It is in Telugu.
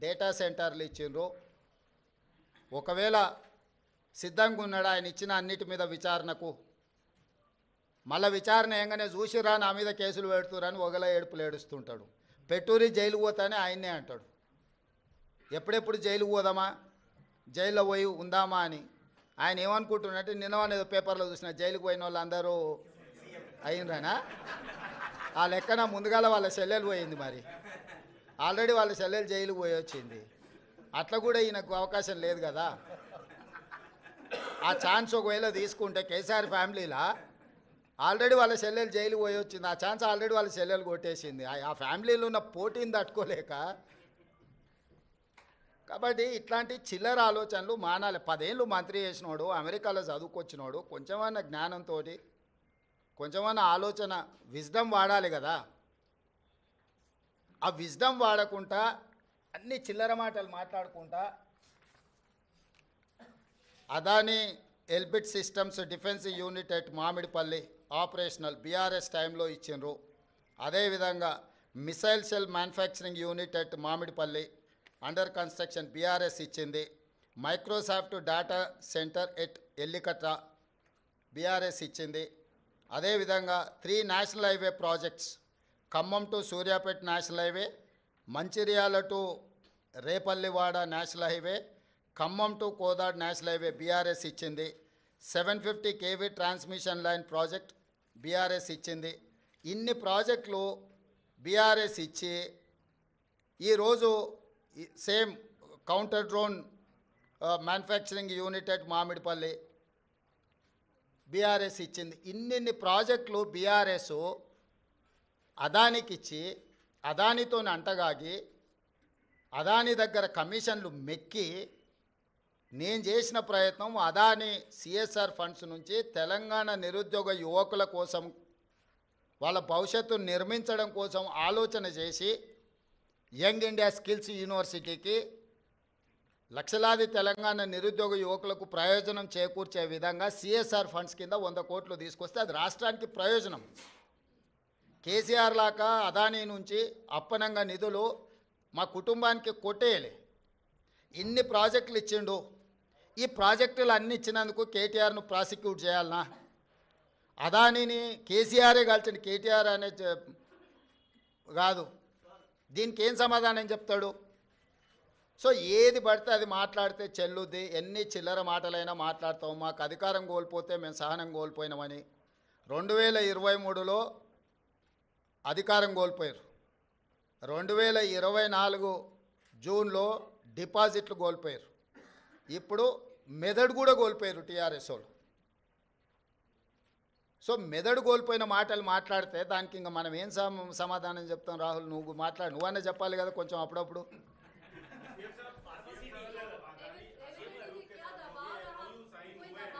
డేటా సెంటర్లు ఇచ్చిండ్రు. ఒకవేళ సిద్ధంగా ఉన్నాడు ఆయన ఇచ్చిన అన్నిటి మీద విచారణకు, మళ్ళీ విచారణ ఏంగానే చూసిరా నా మీద కేసులు పెడుతురని ఒకలా ఏడుపులు ఏడుస్తుంటాడు. పెట్టూరి జైలుకు పోతానే ఆయన్నే అంటాడు. ఎప్పుడెప్పుడు జైలుకు పోదామా, జైల్లో పోయి ఉందామా అని. ఆయన ఏమనుకుంటున్నట్టు నిన్నవానేదో పేపర్లో చూసిన జైలుకు పోయిన వాళ్ళు అందరూ అయిండ్రనా. ఆ లెక్కన ముందుగాల వాళ్ళ చెల్లెలు పోయింది, మరి ఆల్రెడీ వాళ్ళ చెల్లెలు జైలుకు పోయి వచ్చింది. అట్లా కూడా ఈయనకు అవకాశం లేదు కదా. ఆ ఛాన్స్ ఒకవేళ తీసుకుంటే కేసీఆర్ ఫ్యామిలీలా ఆల్రెడీ వాళ్ళ చెల్లెలు జైలుకు పోయి వచ్చింది. ఆ ఛాన్స్ ఆల్రెడీ వాళ్ళ చెల్లెలు కొట్టేసింది. ఆ ఫ్యామిలీలో ఉన్న పోటీని తట్టుకోలేక. కాబట్టి ఇట్లాంటి చిల్లర ఆలోచనలు మానాలి. 10 ఏళ్ళు మంత్రి చేసినోడు, అమెరికాలో చదువుకొచ్చినోడు, కొంచెమన్నా జ్ఞానంతో, కొంచెమన్నా ఆలోచన, విజ్డమ్ వాడాలి కదా. ఆ విజ్డమ్ వాడకుండా అన్ని చిల్లర మాటలు మాట్లాడుకుంటా Adani Elbit systems defence unit at Mamidipalli operational BRS టైంలో ఇచ్చిండ్రు. అదేవిధంగా missile cell manufacturing unit at Mamidipalli under construction BRS ఇచ్చింది. Microsoft data centre at Ellikatra BRS ఇచ్చింది. అదేవిధంగా 3 national highway projects, Khammam to Suryapet national highway, Mancherial to Repallewada national highway, Khammam to Kodad national highway BRS ఇచ్చింది. 750 kV transmission line project BRS ఇచ్చింది. ఇన్ని ప్రాజెక్టులు బీఆర్ఎస్ ఇచ్చి ఈరోజు same counter drone manufacturing unit at Mamidipalli BRS ఇచ్చింది. ఇన్ని ప్రాజెక్టులు బీఆర్ఎస్ అదానికి ఇచ్చి అదానితో అంటగాగి అదాని దగ్గర కమిషన్లు మెక్కి నేను చేసిన ప్రయత్నం అదాని సిఎస్ఆర్ ఫండ్స్ నుంచి తెలంగాణ నిరుద్యోగ యువకుల కోసం, వాళ్ళ భవిష్యత్తును నిర్మించడం కోసం ఆలోచన చేసి యంగ్ ఇండియా స్కిల్స్ యూనివర్సిటీకి లక్షలాది తెలంగాణ నిరుద్యోగ యువకులకు ప్రయోజనం చేకూర్చే విధంగా సిఎస్ఆర్ ఫండ్స్ కింద 100 కోట్లు తీసుకొస్తే అది రాష్ట్రానికి ప్రయోజనం. కేసీఆర్ లాగా అదానీ నుంచి అప్పనంగా నిధులు మా కుటుంబానికి కొట్టేయలే. ఇన్ని ప్రాజెక్టులు ఇచ్చిండు. ఈ ప్రాజెక్టులు అన్ని ఇచ్చినందుకు కేటీఆర్ను ప్రాసిక్యూట్ చేయాలనా? అదానీని కేసీఆరే కలిసిండు, కేటీఆర్ అనే కాదు. దీనికి ఏం సమాధానం చెప్తాడు? సో ఏది పడితే అది మాట్లాడితే చెల్లుద్ది. ఎన్ని చిల్లర మాటలైనా మాట్లాడతాం. మాకు అధికారం కోల్పోతే మేము సహనం కోల్పోయినామని 2023లో అధికారం కోల్పోయారు. 2024 జూన్లో డిపాజిట్లు కోల్పోయారు. ఇప్పుడు మెదడు కూడా కోల్పోయారు టీఆర్ఎస్ వాళ్ళు. సో మెదడు కోల్పోయిన మాటలు మాట్లాడితే దానికి ఇంకా మనం ఏం సమాధానం చెప్తాం? రాహుల్, నువ్వు మాట్లాడు, నువ్వన్నా చెప్పాలి కదా కొంచెం అప్పుడప్పుడు.